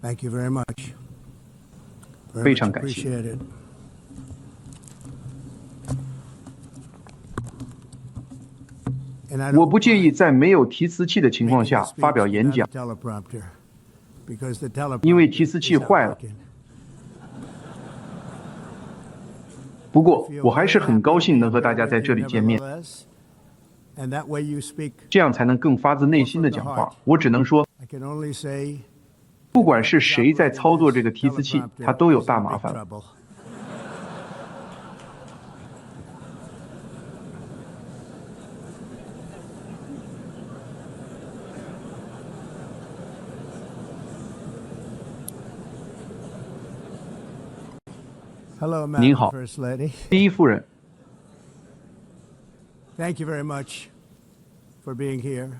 Thank you very much. 非常感谢。Appreciate it. And I 我 don't 不介意 mind 在没有提词器的情况 making 下 the 发 speech 表演 without a 讲， teleprompter, because the 因为 teleprompter 提词器 is not 坏了。 working. 不过 Feel 我还 very 是很 happy 高 to 兴 be 能和大 here 家 with 在 you 这里见面， nevertheless. And that way you speak. 这样才能更发自内心的讲话。我只能说， I can only say 不管是谁在 whoever's 操作 operating 这个 this 提词器，他 teleprompter 都有 is 大 in 麻 big 烦了。 trouble. Hello, 您 Madam 好， First Lady. 第一夫人， Thank you very much for being here.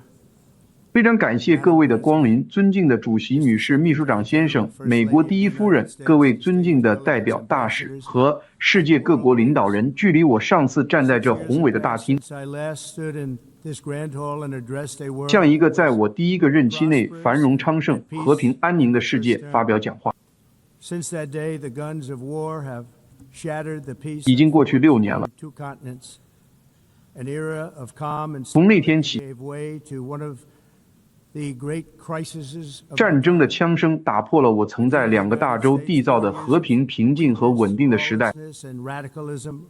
非常感谢各位的光临，尊敬的主席女士、秘书长先生、美国第一夫人、各位尊敬的代表大使和世界各国领导人。距离我上次站在这宏伟的大厅， Since I last stood in this grand hall and addressed a world 向一个在我第一个任期内繁荣昌盛、和平安宁的世界发表讲话。 Since that day, the guns of war have shattered the peace 已经过去6年了。 two continents. An era of calm and 从那天起， gave way to one of the great crises of 战争的枪声打破了我曾在2个大洲缔造的和平、平静和稳定的时代， and radicalism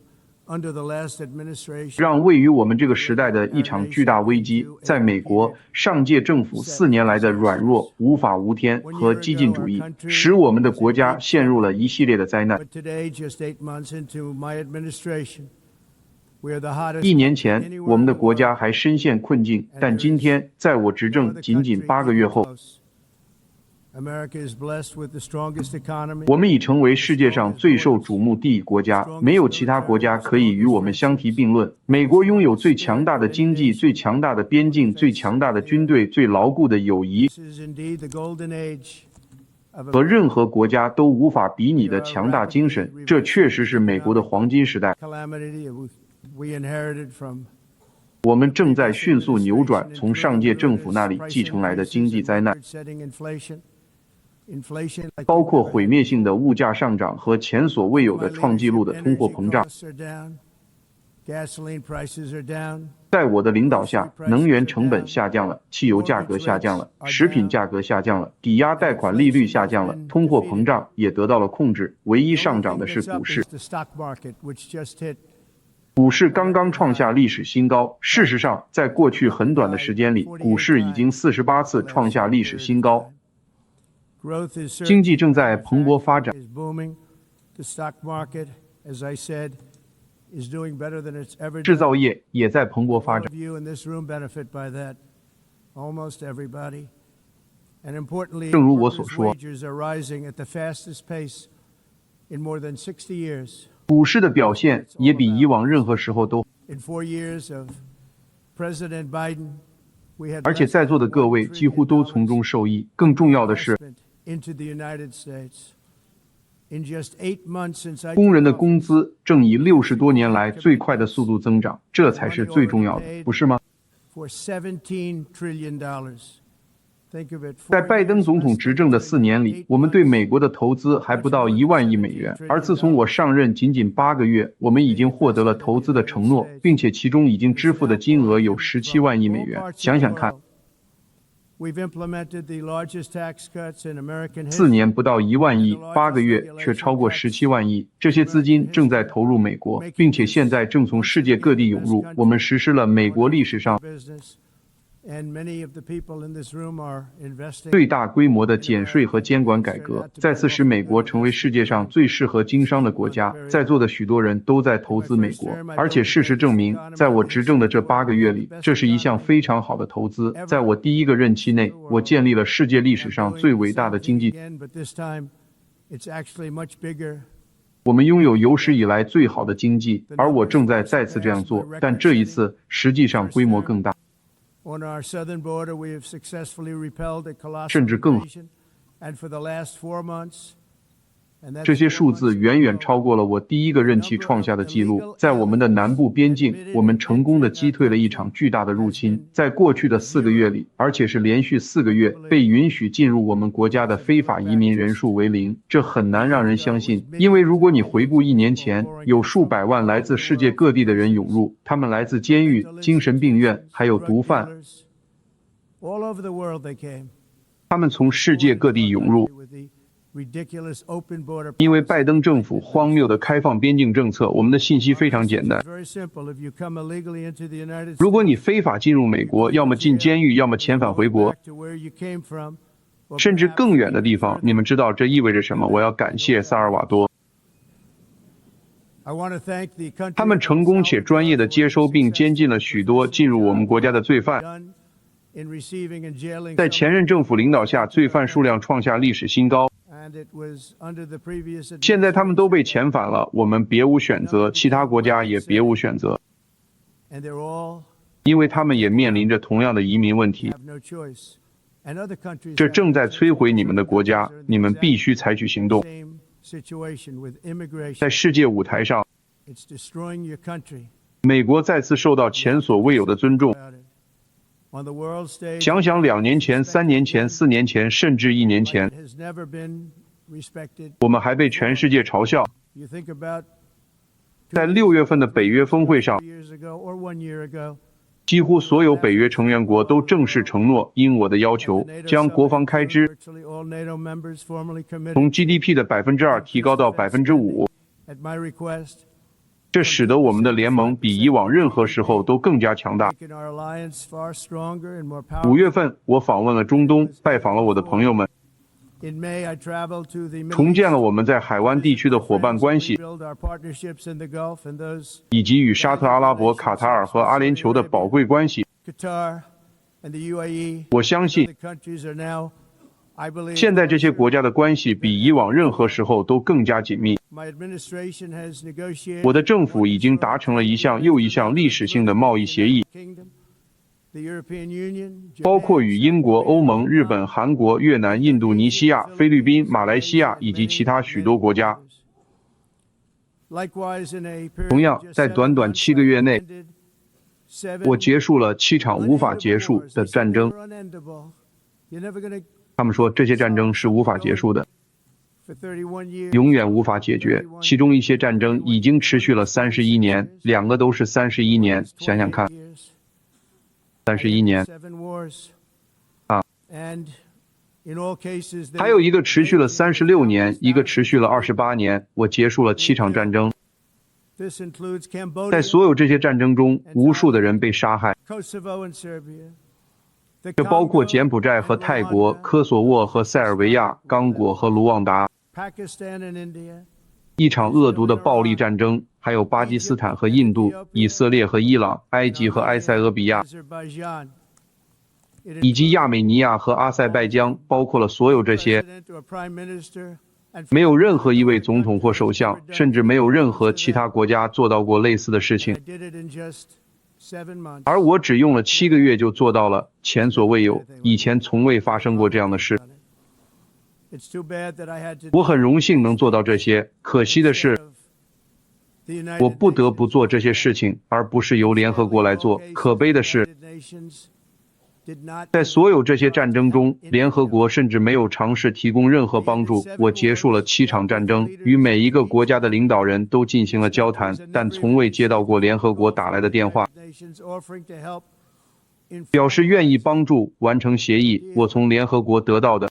under the last administration. 让位于我们这个时代的一场巨大危机，在美国上届政府4年来的软弱、无法无天和激进主义，使我们的国家陷入了一系列的灾难。 But today, just 8 months into my administration, we are the hottest 1年前， anywhere 我们的 in the 国家 world. 还深陷困境，但今天，在我执政仅仅8个月后， America is blessed with the strongest economy. 我们已成为世界上最受瞩目第一国家，没有其他国家可以与我们相提并论。美国拥有最强大的经济、最强大的边境、最强大的军队、最牢固的友谊， This is indeed the golden age of 和任何国家都无法比拟的强大精神。这确实是美国的黄金时代。 calamity we inherited from 我们正在迅速扭转从上届政府那里继承来的经济灾难， inflation 包括毁灭性的物价上涨和前所未有的创纪录的通货膨胀。 Gasoline prices are down. 在我的领导下，能源成本下降了，汽油价格下降了，食品价格下降了，抵押贷款利率下降了，通货膨胀也得到了控制。唯一上涨的是股市， The stock market, which just hit 股市刚刚创下历史新高。事实上，在过去很短的时间里，股市已经48次创下历史新高。 growth is 经济正在蓬勃发展， is booming. The stock market, as I said, is doing better than it's ever 制 done. 造业也在蓬勃发 All 展。 of you in this room benefit by that. Almost everybody. And importantly, 正如我 workers' 所说， wages are rising at the fastest pace in more than 60 years. 股市的表现也比以往任何时候都， In 4 years of President Biden, we had 而且 less 在座的 than 各位 $1 几乎都从中受益。更重要的是， investment into the United States. In just 8 months since I 工人的 took 工资正以60多年来最快的速度增长，这才是最重要的，不是吗？ for $17 trillion. Think of it. 在拜登总统执政的4年里，我们对美国的投资还不到1万亿美元，而自从我上任仅仅8个月，我们已经获得了投资的承诺，并且其中已经支付的金额有17万亿美元。想想看， We've implemented the largest tax cuts in American 4 history. 年不到1万亿，8个月却超过17万亿。这些资金正在投入美国，并且现在正从世界各地涌入。我们实施了美国历史上 Business, and many of the people in this room are investing. 最大规模的减税和监管改革，再次使美国成为世界上最适合经商的国家。在座的许多人都在投资美国，而且事实证明，在我执政的这8个月里，这是一项非常好的投资。在我第一个任期内，我建立了世界历史上最伟大的经济， Again, but this time it's actually much bigger. 我们拥有有史以来最好的经济，而我正在再次这样做，但这一次实际上规模更大。 On our southern border, we have successfully repelled a colossal 甚至更 invasion, and for the last 4 months, 这些数字远远超过了我第一个任期创下的记录。在我们的南部边境，我们成功地击退了一场巨大的入侵。在过去的4个月里，而且是连续4个月，被允许进入我们国家的非法移民人数为0，这很难让人相信。因为如果你回顾1年前，有数百万来自世界各地的人涌入，他们来自监狱、精神病院，还有毒贩。他们从世界各地涌入。因为拜登政府荒谬的开放边境政策，我们的信息非常简单。如果你非法进入美国，要么进监狱，要么遣返回国，甚至更远的地方。你们知道这意味着什么？我要感谢萨尔瓦多，他们成功且专业地接收并监禁了许多进入我们国家的罪犯。在前任政府领导下，罪犯数量创下历史新高。现在他们都被遣返了，我们别无选择，其他国家也别无选择，因为他们也面临着同样的移民问题。这正在摧毁你们的国家，你们必须采取行动。在世界舞台上，美国再次受到前所未有的尊重。想想2年前、3年前、4年前，甚至1年前，我们还被全世界嘲笑。在6月份的北约峰会上，几乎所有北约成员国都正式承诺，因我的要求，将国防开支从 GDP 的2%提高到5%。这使得我们的联盟比以往任何时候都更加强大。5月份，我访问了中东，拜访了我的朋友们，重建了我们在海湾地区的伙伴关系，以及与沙特阿拉伯、卡塔尔和阿联酋的宝贵关系。我相信，现在这些国家的关系比以往任何时候都更加紧密。我的政府已经达成了一项又一项历史性的贸易协议，包括与英国、欧盟、日本、韩国、越南、印度尼西亚、菲律宾、马来西亚以及其他许多国家。同样，在短短7个月内，我结束了7场无法结束的战争。他们说这些战争是无法结束的，永远无法解决。其中一些战争已经持续了31年，2个都是31年，想想看，31年啊！还有一个持续了36年，一个持续了28年。我结束了7场战争。在所有这些战争中，无数的人被杀害。这包括柬埔寨和泰国、科索沃和塞尔维亚、刚果和卢旺达，一场恶毒的暴力战争，还有巴基斯坦和印度、以色列和伊朗、埃及和埃塞俄比亚，以及亚美尼亚和阿塞拜疆，包括了所有这些。没有任何一位总统或首相，甚至没有任何其他国家做到过类似的事情。而我只用了7个月就做到了，前所未有，以前从未发生过这样的事。我很荣幸能做到这些，可惜的是，我不得不做这些事情，而不是由联合国来做。可悲的是，在所有这些战争中，联合国甚至没有尝试提供任何帮助。我结束了7场战争，与每一个国家的领导人都进行了交谈，但从未接到过联合国打来的电话，表示愿意帮助完成协议。我从联合国得到的，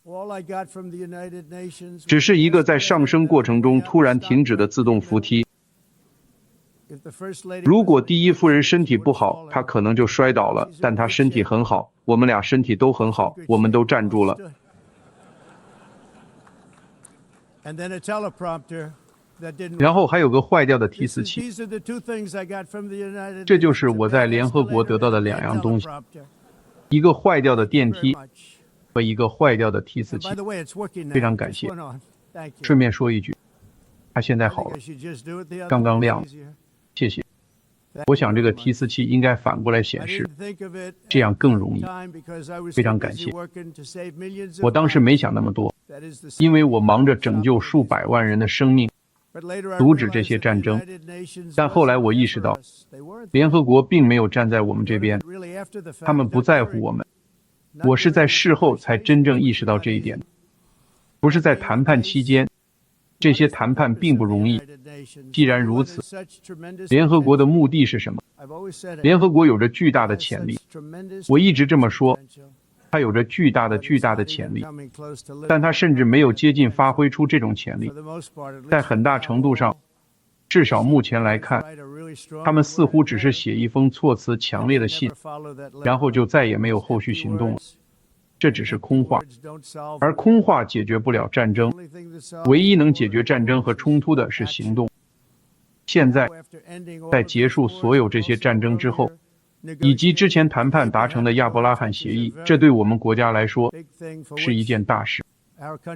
只是一个在上升过程中突然停止的自动扶梯。如果第一夫人身体不好，她可能就摔倒了，但她身体很好，我们俩身体都很好，我们都站住了。然后还有个坏掉的提词器，这就是我在联合国得到的2样东西，一个坏掉的电梯和一个坏掉的提词器。非常感谢。顺便说一句，它现在好了，刚刚亮了，谢谢。我想这个提词器应该反过来显示，这样更容易。非常感谢。我当时没想那么多，因为我忙着拯救数百万人的生命，阻止这些战争。但后来我意识到，联合国并没有站在我们这边，他们不在乎我们。我是在事后才真正意识到这一点，不是在谈判期间。这些谈判并不容易。既然如此，联合国的目的是什么？联合国有着巨大的潜力，我一直这么说，它有着巨大的潜力，但它甚至没有接近发挥出这种潜力。在很大程度上，至少目前来看，他们似乎只是写一封措辞强烈的信，然后就再也没有后续行动了。这只是空话，而空话解决不了战争，唯一能解决战争和冲突的是行动。现在，在结束所有这些战争之后，以及之前谈判达成的亚伯拉罕协议，这对我们国家来说是一件大事，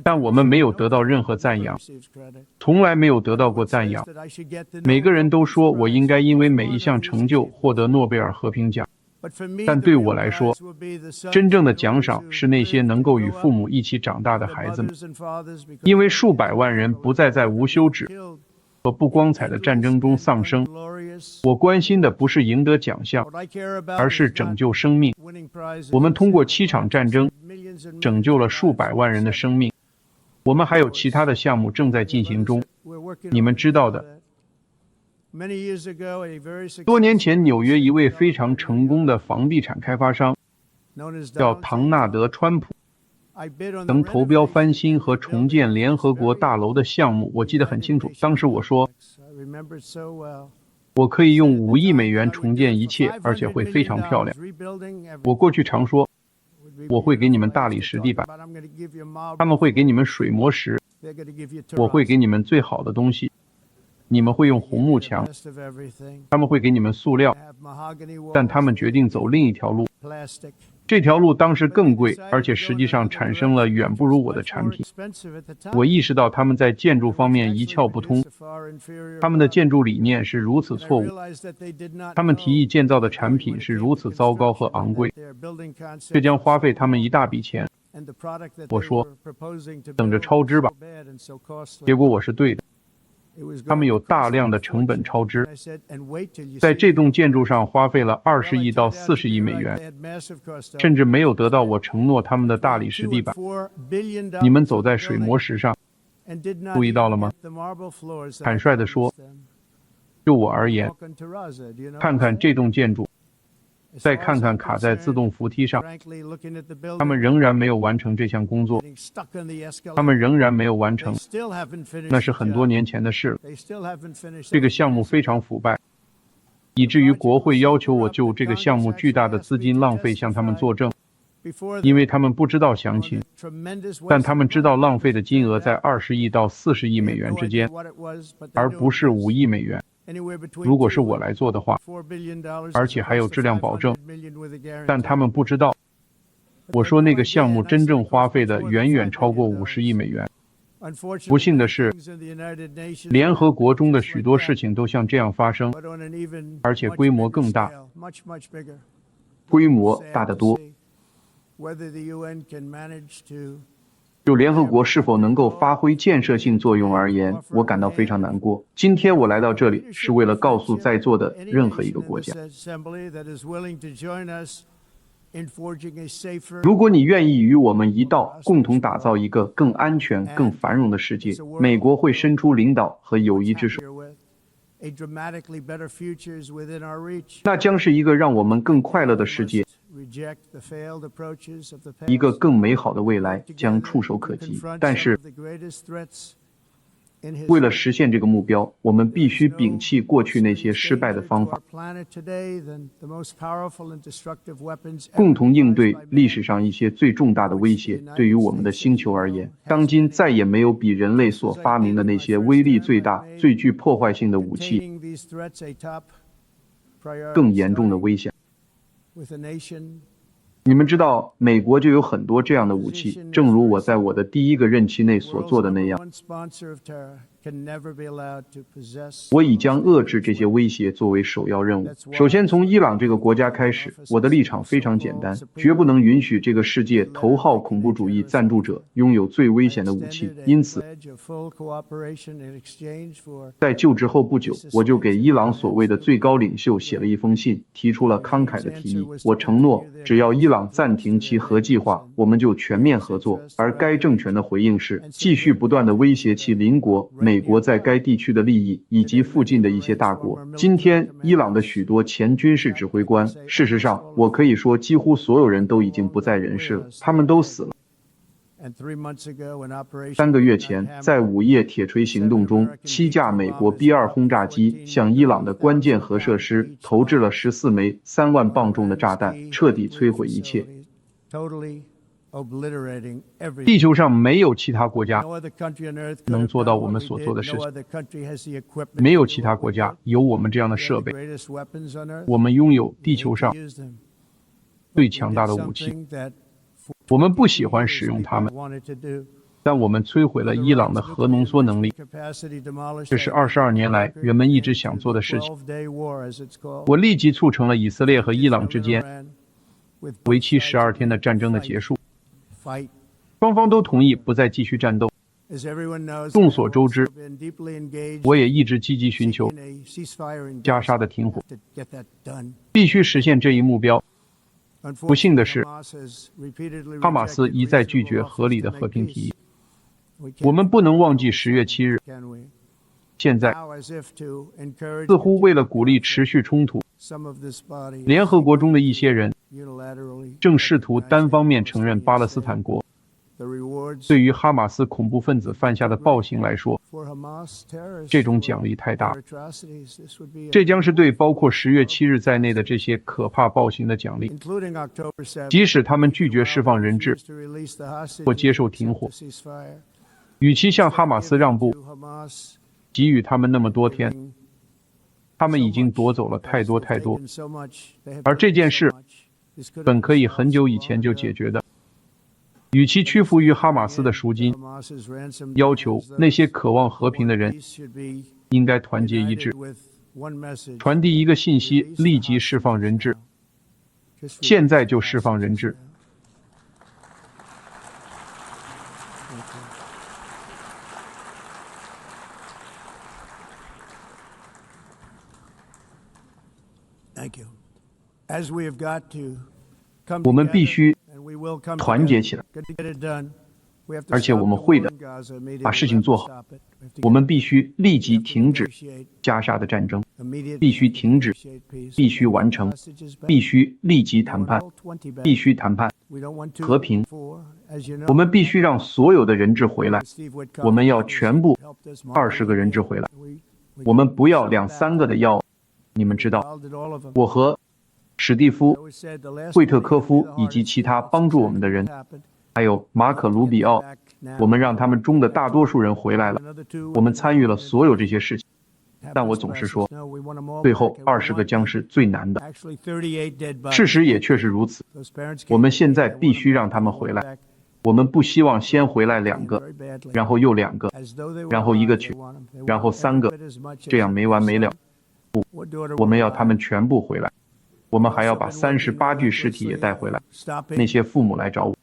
但我们没有得到任何赞扬，从来没有得到过赞扬。每个人都说我应该因为每一项成就获得诺贝尔和平奖，但对我来说，真正的奖赏是那些能够与父母一起长大的孩子们，因为数百万人不再在无休止和不光彩的战争中丧生。我关心的不是赢得奖项，而是拯救生命。我们通过7场战争拯救了数百万人的生命，我们还有其他的项目正在进行中，你们知道的。多年前，纽约一位非常成功的房地产开发商叫唐纳德·川普，曾投标翻新和重建联合国大楼的项目，我记得很清楚。当时我说，我可以用5亿美元重建一切，而且会非常漂亮。我过去常说，我会给你们大理石地板，他们会给你们水磨石，我会给你们最好的东西。你们会用红木墙，他们会给你们塑料，但他们决定走另一条路。这条路当时更贵，而且实际上产生了远不如我的产品。我意识到他们在建筑方面一窍不通，他们的建筑理念是如此错误，他们提议建造的产品是如此糟糕和昂贵，这将花费他们一大笔钱。我说，等着超支吧。结果我是对的。他们有大量的成本超支，在这栋建筑上花费了20亿到40亿美元，甚至没有得到我承诺他们的大理石地板。你们走在水磨石上，注意到了吗？坦率地说，就我而言，看看这栋建筑，再看看卡在自动扶梯上，他们仍然没有完成这项工作，他们仍然没有完成，那是很多年前的事了。这个项目非常腐败，以至于国会要求我就这个项目巨大的资金浪费向他们作证，因为他们不知道详情，但他们知道浪费的金额在20亿到40亿美元之间，而不是5亿美元。如果是我来做的话，而且还有质量保证，但他们不知道。我说那个项目真正花费的远远超过50亿美元。不幸的是，联合国中的许多事情都像这样发生，而且规模更大，规模大得多。就联合国是否能够发挥建设性作用而言，我感到非常难过。今天我来到这里是为了告诉在座的任何一个国家，如果你愿意与我们一道，共同打造一个更安全、更繁荣的世界，美国会伸出领导和友谊之手。那将是一个让我们更快乐的世界，一个更美好的未来将触手可及。但是，为了实现这个目标，我们必须摒弃过去那些失败的方法，共同应对历史上一些最重大的威胁。对于我们的星球而言，当今再也没有比人类所发明的那些威力最大、最具破坏性的武器更严重的危险。你们知道，美国就有很多这样的武器，正如我在我的第1个任期内所做的那样。我已将遏制这些威胁作为首要任务。首先，从伊朗这个国家开始，我的立场非常简单，绝不能允许这个世界头号恐怖主义赞助者拥有最危险的武器。因此，在就职后不久，我就给伊朗所谓的最高领袖写了一封信，提出了慷慨的提议。我承诺，只要伊朗暂停其核计划，我们就全面合作。而该政权的回应是继续不断地威胁其邻国美国在该地区的利益以及附近的一些大国。今天，伊朗的许多前军事指挥官，事实上，我可以说几乎所有人都已经不在人世了，他们都死了。3个月前，在午夜铁锤行动中，7架美国 B-2轰炸机向伊朗的关键核设施投掷了14枚3万磅重的炸弹，彻底摧毁一切。地球上没有其他国家能做到我们所做的事情，没有其他国家有我们这样的设备。我们拥有地球上最强大的武器。我们不喜欢使用它们，但我们摧毁了伊朗的核浓缩能力。这是22年来人们一直想做的事情。我立即促成了以色列和伊朗之间为期12天的战争的结束。双方都同意不再继续战斗。众所周知，我也一直积极寻求加沙的停火，必须实现这一目标。不幸的是，哈马斯一再拒绝合理的和平提议。我们不能忘记10月7日。现在，似乎为了鼓励持续冲突，联合国中的一些人正试图单方面承认巴勒斯坦国。对于哈马斯恐怖分子犯下的暴行来说，这种奖励太大，这将是对包括10月7日在内的这些可怕暴行的奖励。即使他们拒绝释放人质或接受停火，与其向哈马斯让步，给予他们那么多天，他们已经夺走了太多，而这件事本可以很久以前就解决的。与其屈服于哈马斯的赎金，要求那些渴望和平的人应该团结一致，传递一个信息：立即释放人质，现在就释放人质。我们必须团结起来，而且我们会的，把事情做好。我们必须立即停止加沙的战争，必须停止，必须完成，必须立即谈判，必须谈判和平。我们必须让所有的人质回来，我们要全部20个人质回来，我们不要2、3个的要。你们知道，我和史蒂夫·惠特科夫以及其他帮助我们的人，还有马可·卢比奥，我们让他们中的大多数人回来了。我们参与了所有这些事情，但我总是说，最后20个将是最难的。事实也确实如此。我们现在必须让他们回来。我们不希望先回来2个，然后又2个，然后1个去，然后3个，这样没完没了。不，我们要他们全部回来。我们还要把38具尸体也带回来。那些父母来找我，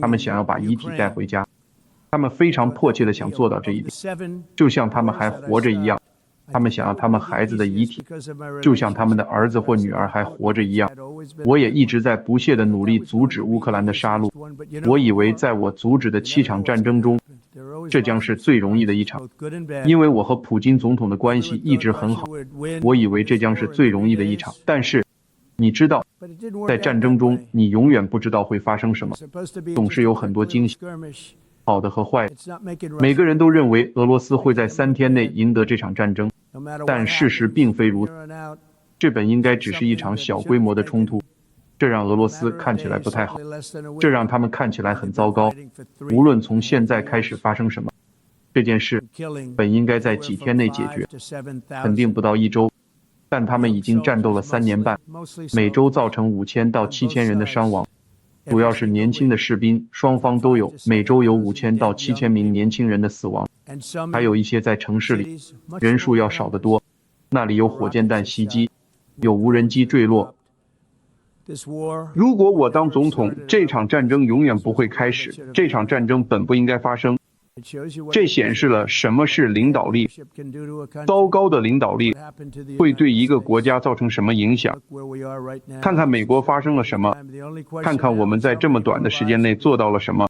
他们想要把遗体带回家，他们非常迫切地想做到这一点，就像他们还活着一样。他们想要他们孩子的遗体，就像他们的儿子或女儿还活着一样。我也一直在不懈地努力阻止乌克兰的杀戮。我以为在我阻止的7场战争中，这将是最容易的一场，因为我和普京总统的关系一直很好。我以为这将是最容易的一场，但是你知道，在战争中你永远不知道会发生什么，总是有很多惊喜，好的和坏的。每个人都认为俄罗斯会在3天内赢得这场战争，但事实并非如此。这本应该只是一场小规模的冲突，这让俄罗斯看起来不太好，这让他们看起来很糟糕。无论从现在开始发生什么，这件事本应该在几天内解决，肯定不到1周。但他们已经战斗了3年半，每周造成5000到7000人的伤亡。主要是年轻的士兵，双方都有，每周有5000到7000名年轻人的死亡，还有一些在城市里，人数要少得多，那里有火箭弹袭击，有无人机坠落。如果我当总统，这场战争永远不会开始，这场战争本不应该发生。这显示了什么是领导力。糟糕的领导力会对一个国家造成什么影响？看看美国发生了什么，看看我们在这么短的时间内做到了什么。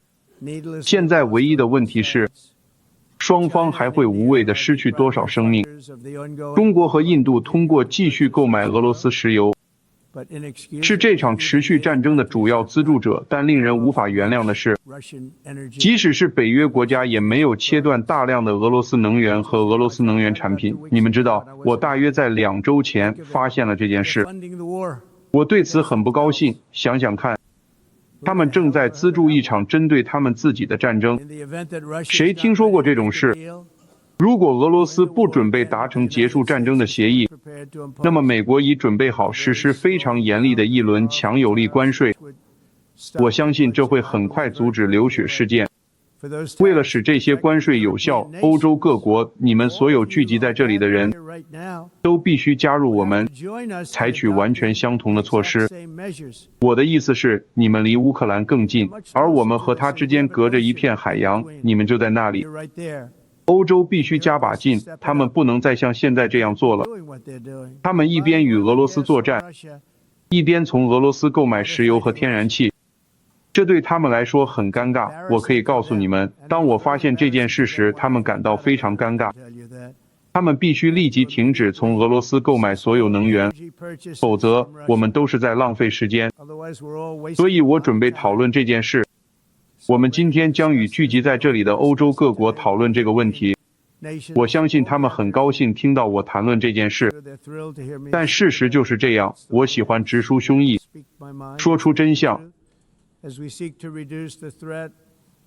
现在唯一的问题是，双方还会无谓地失去多少生命？中国和印度通过继续购买俄罗斯石油，是这场持续战争的主要资助者，但令人无法原谅的是，即使是北约国家也没有切断大量的俄罗斯能源和俄罗斯能源产品。你们知道，我大约在2周前发现了这件事，我对此很不高兴。想想看，他们正在资助一场针对他们自己的战争。谁听说过这种事？如果俄罗斯不准备达成结束战争的协议，那么美国已准备好实施非常严厉的一轮强有力关税。我相信这会很快阻止流血事件。为了使这些关税有效，欧洲各国，你们所有聚集在这里的人，都必须加入我们，采取完全相同的措施。我的意思是，你们离乌克兰更近，而我们和它之间隔着一片海洋，你们就在那里。欧洲必须加把劲，他们不能再像现在这样做了。他们一边与俄罗斯作战，一边从俄罗斯购买石油和天然气，这对他们来说很尴尬。我可以告诉你们，当我发现这件事时，他们感到非常尴尬。他们必须立即停止从俄罗斯购买所有能源，否则我们都是在浪费时间。所以我准备讨论这件事。我们今天将与聚集在这里的欧洲各国讨论这个问题。我相信他们很高兴听到我谈论这件事，但事实就是这样。我喜欢直抒胸臆，说出真相。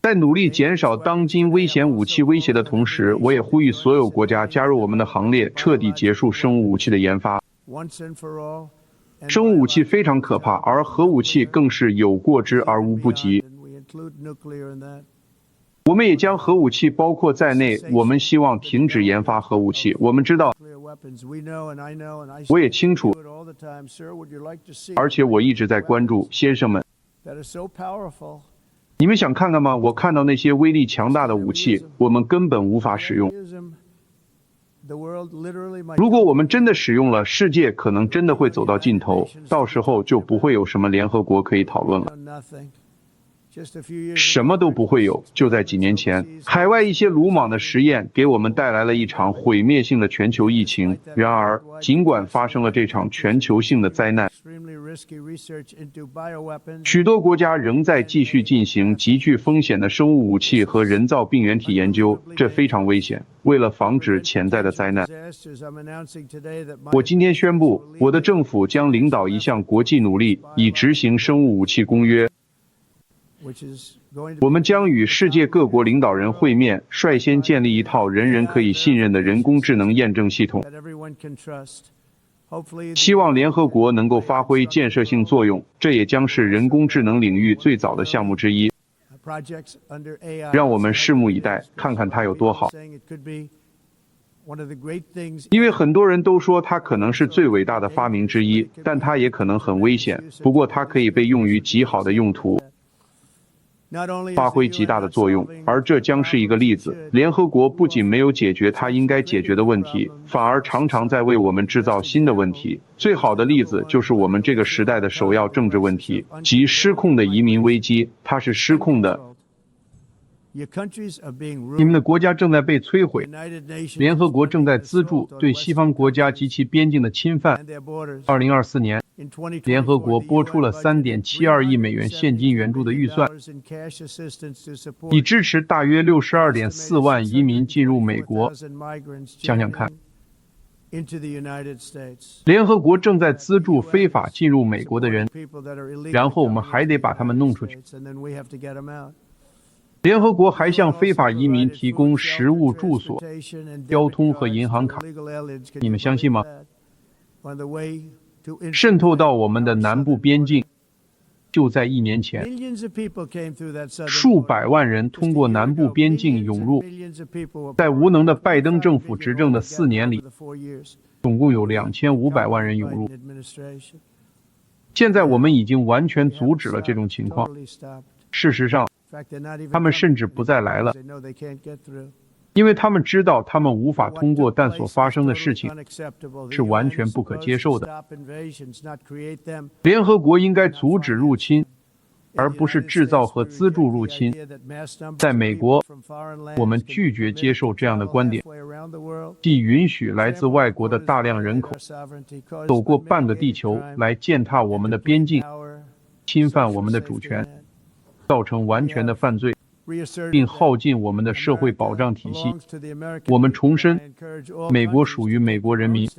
在努力减少当今危险武器威胁的同时，我也呼吁所有国家加入我们的行列，彻底结束生物武器的研发。生物武器非常可怕，而核武器更是有过之而无不及。我们也将核武器包括在内，我们希望停止研发核武器。我们知道，我也清楚，而且我一直在关注，先生们，你们想看看吗？我看到那些威力强大的武器，我们根本无法使用。如果我们真的使用了，世界可能真的会走到尽头，到时候就不会有什么联合国可以讨论了。什么都不会有。就在几年前，海外一些鲁莽的实验给我们带来了一场毁灭性的全球疫情。然而，尽管发生了这场全球性的灾难，许多国家仍在继续进行极具风险的生物武器和人造病原体研究，这非常危险。为了防止潜在的灾难，我今天宣布，我的政府将领导一项国际努力，以执行生物武器公约。我们将与世界各国领导人会面，率先建立一套人人可以信任的人工智能验证系统。希望联合国能够发挥建设性作用，这也将是人工智能领域最早的项目之一。让我们拭目以待，看看它有多好。因为很多人都说它可能是最伟大的发明之一，但它也可能很危险。不过它可以被用于极好的用途，发挥极大的作用，而这将是一个例子。联合国不仅没有解决它应该解决的问题，反而常常在为我们制造新的问题。最好的例子就是我们这个时代的首要政治问题，即失控的移民危机。它是失控的。你们的国家正在被摧毁，联合国正在资助对西方国家及其边境的侵犯。2024年，联合国拨出了3.72亿美元现金援助的预算，以支持大约62.4万移民进入美国。想想看，联合国正在资助非法进入美国的人，然后我们还得把他们弄出去。联合国还向非法移民提供食物、住所、交通和银行卡，你们相信吗？渗透到我们的南部边境，就在1年前， Millions of people came through that southern 数 border. 百万人通过南部边境涌入。 Millions of people were 在无能的拜登政府执政的4年里， over the 4 years. 总共有2500万人涌入。 Biden administration 现在我们已经完全阻止了这种情况。 totally stopped. 事实上， In fact, they're not even 他们 coming 甚至不再来了， because they know they can't get through. 因为他们知道他们无法通过， What took 但所 place 发 was 生的 totally 事情 unacceptable. The 是完 UN 全 is 不可 supposed 接 to 受的。 stop invasions, not create them. 联合国应该阻止入侵，而不是制造和资助入侵。在美国，我们拒绝接受这样的观点，即允许来自外国的大量人口走过半个地球来践踏我们的边境，侵犯我们的主权，造成完全的犯罪，并耗尽我们的社会保障体系。我们重申，美国属于美国人民。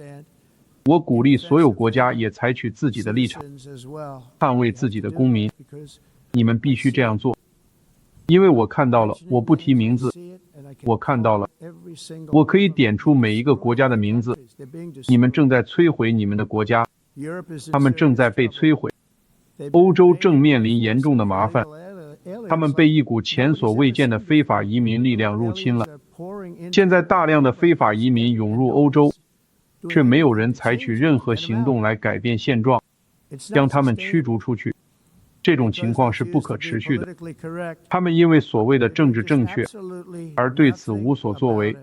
我鼓励所有国家也采取自己的立场，捍卫自己的公民。你们必须这样做，因为我看到了，我不提名字，我看到了，我可以点出每一个国家的名字。你们正在摧毁你们的国家，他们正在被摧毁。欧洲正面临严重的麻烦，他们被一股前所未见的非法移民力量入侵了。现在大量的非法移民涌入欧洲，却没有人采取任何行动来改变现状，将他们驱逐出去。这种情况是不可持续的。他们因为所谓的政治正确而对此无所作为。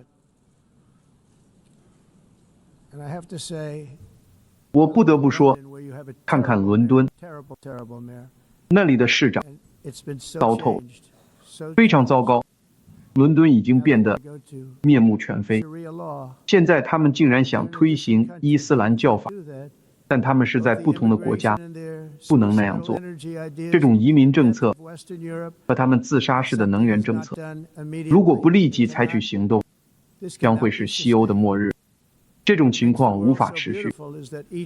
我不得不说，看看伦敦，那里的市长糟透了，非常糟糕。伦敦已经变得面目全非。现在他们竟然想推行伊斯兰教法，但他们是在不同的国家，不能那样做。这种移民政策和他们自杀式的能源政策，如果不立即采取行动，将会是西欧的末日。这种情况无法持续。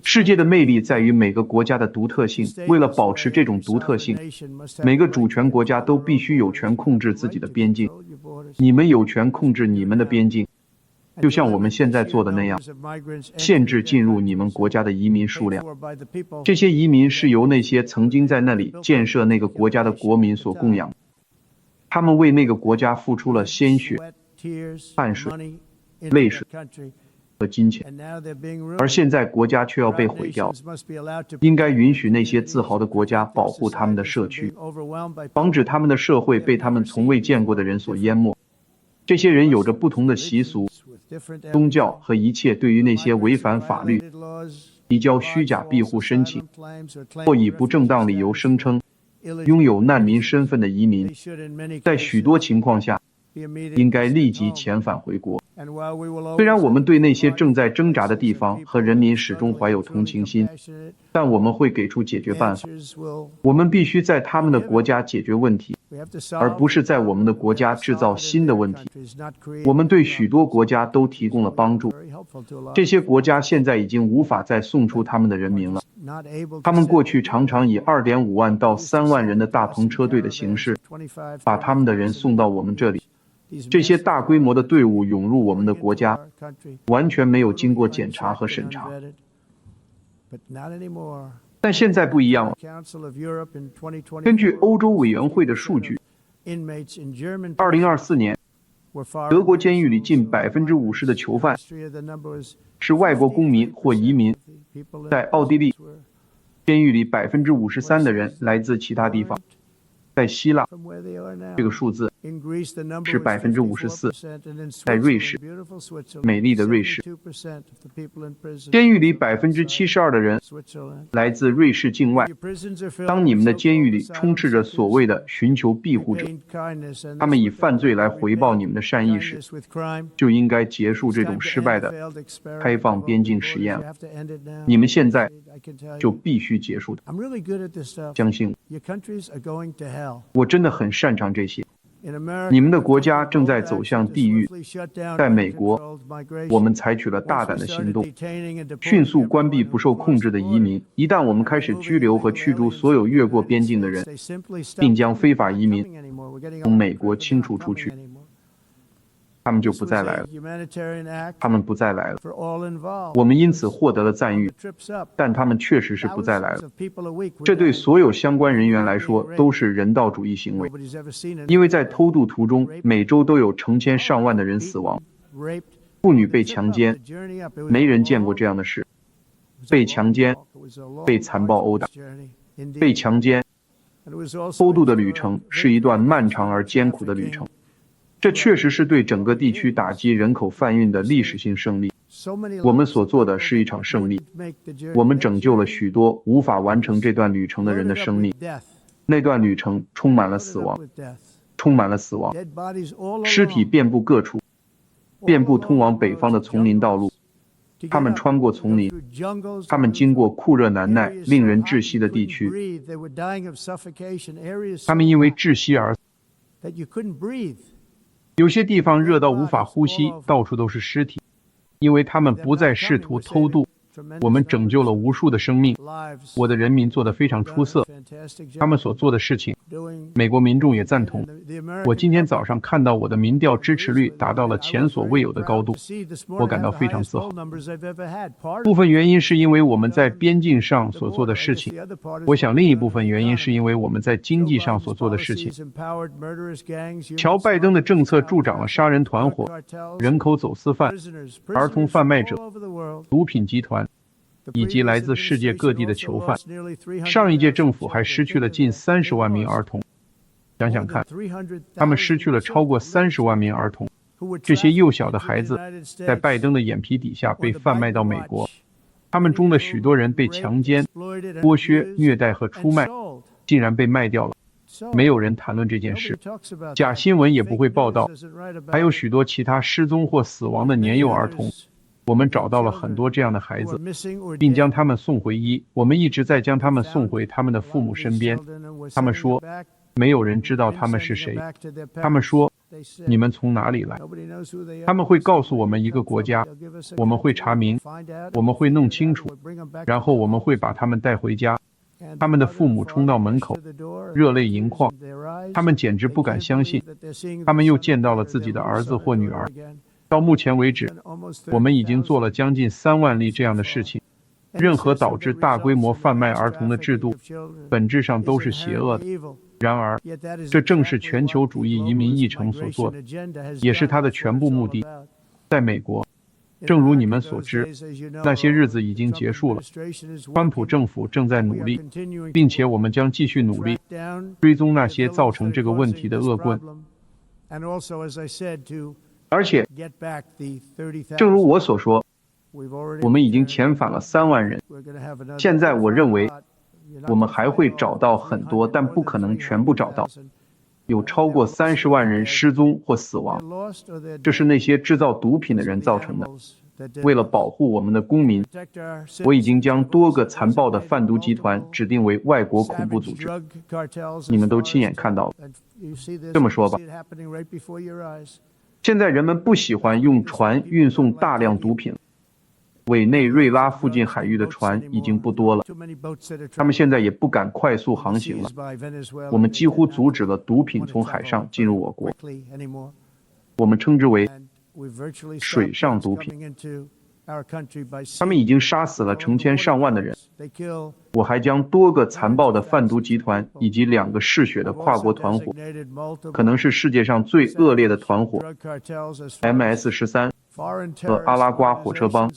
世界的魅力在于每个国家的独特性。为了保持这种独特性，每个主权国家都必须有权控制自己的边境。你们有权控制你们的边境，就像我们现在做的那样，限制进入你们国家的移民数量。这些移民是由那些曾经在那里建设那个国家的国民所供养，他们为那个国家付出了鲜血、汗水、泪水和金钱，而现在国家却要被毁掉。应该允许那些自豪的国家保护他们的社区，防止他们的社会被他们从未见过的人所淹没。这些人有着不同的习俗、宗教和一切对于那些违反法律、提交虚假庇护申请或以不正当理由声称拥有难民身份的移民，在许多情况下应该立即遣返回国。虽然我们对那些正在挣扎的地方和人民始终怀有同情心，但我们会给出解决办法。我们必须在他们的国家解决问题，而不是在我们的国家制造新的问题。我们对许多国家都提供了帮助，这些国家现在已经无法再送出他们的人民了。他们过去常常以2.5万到3万人的大篷车队的形式，把他们的人送到我们这里。这些大规模的队伍涌入我们的国家，完全没有经过检查和审查。但现在不一样了。根据欧洲委员会的数据，2024年，德国监狱里近50%的囚犯是外国公民或移民。在奥地利，监狱里53%的人来自其他地方。在希腊，这个数字是54%。在瑞士，美丽的瑞士，监狱里72%的人来自瑞士境外。当你们的监狱里充斥着所谓的寻求庇护者，他们以犯罪来回报你们的善意时，就应该结束这种失败的开放边境实验了。你们现在就必须结束它。相信我，我真的很擅长这些。你们的国家正在走向地狱。在美国，我们采取了大胆的行动，迅速关闭不受控制的移民。一旦我们开始拘留和驱逐所有越过边境的人，并将非法移民从美国清除出去。他们就不再来了， humanitarian act 他们不再来了。 for all involved. 我们因此获得了赞誉， Trips up. 但他们确实是不再来 Thousands 了。 of people a week were 这对 dying. 所有相关人员来说都是人道主义行为， Nobody's ever seen it. 因为在偷渡途中，每周都有成千上万的人死亡， Raped. 妇女被强奸， The journey up, it was 没 a 人见过 long- 这样的事。 it was a 被 long 强奸 walk. It was a long, 被残暴殴打 journey. Indeed. 被强奸、 And it was also 偷渡的 a 旅程是一段漫长而艰苦的旅程。这确实是对整个地区打击人口贩运的历史性胜利。 So many 我们 lives 所做的是一场胜利， make the journey. 我们拯救了许多无法完成这段旅程的人的 Loaded up 生命。 with death. 那段旅程充满了 Loaded 死 up 亡， with death. 充满了死亡， Dead bodies all 尸体 along. 遍布各处， All 遍布通 along 往 the 北方的 roads, 丛林道路。 to get 他们 up, 穿过 to 丛林， go through jungles, 他们 to 经过酷热难耐、 areas 令 so 人 hot 窒息 you 的地 couldn't 区。 breathe. They were dying of suffocation. Areas 他 so 们因为 hot 窒息而死。 that you couldn't breathe. 有些地方热到无法呼吸，到处都是尸体，因为他们不再试图偷渡。 我们拯救了无数的生命， lives. 我的人民做得非常出色， Fantastic job 他们所做的事情， doing. 美国民众也赞同。 The American 我今天早上看到我的民调支持率达到了前所未有的高度， 我感到非常自豪。 部分原因是因为我们在边境上所做的事情，我想另一部分原因是因为我们在经济上所做的事情。乔拜登的政策助长了杀人团伙、人口走私犯、儿童贩卖者、毒品集团以及来自世界各地的囚犯。上一届政府还失去了近30万名儿童。想想看，他们失去了超过30万名儿童。这些幼小的孩子在拜登的眼皮底下被贩卖到美国，他们中的许多人被强奸、剥削、虐待和出卖，竟然被卖掉了。没有人谈论这件事，假新闻也不会报道，还有许多其他失踪或死亡的年幼儿童。我们找到了很多这样的孩子，并将他们送回我们一直在将他们送回他们的父母身边。他们说，没有人知道他们是谁。他们说，你们从哪里来？他们会告诉我们一个国家，我们会查明，我们会弄清楚，然后我们会把他们带回家。他们的父母冲到门口，热泪盈眶，他们简直不敢相信，他们又见到了自己的儿子或女儿。到目前为止，我们已经做了将近3万例这样的事情。任何导致大规模贩卖儿童的制度，本质上都是邪恶的。然而，这正是全球主义移民议程所做的，也是它的全部目的。在美国，正如你们所知，那些日子已经结束了。川普政府正在努力，并且我们将继续努力，追踪那些造成这个问题的恶棍。而且，正如我所说，我们已经遣返了3万人。现在我认为，我们还会找到很多，但不可能全部找到。有超过30万人失踪或死亡，这是那些制造毒品的人造成的。为了保护我们的公民，我已经将多个残暴的贩毒集团指定为外国恐怖组织。你们都亲眼看到了。这么说吧，现在人们不喜欢用船运送大量毒品了。委内瑞拉附近海域的船已经不多了，他们现在也不敢快速航行了。我们几乎阻止了毒品从海上进入我国，我们称之为水上毒品。他们已经杀死了成千上万的人。我还将多个残暴的贩毒集团以及2个嗜血的跨国团伙，可能是世界上最恶劣的团伙 MS-13和阿拉瓜火车帮，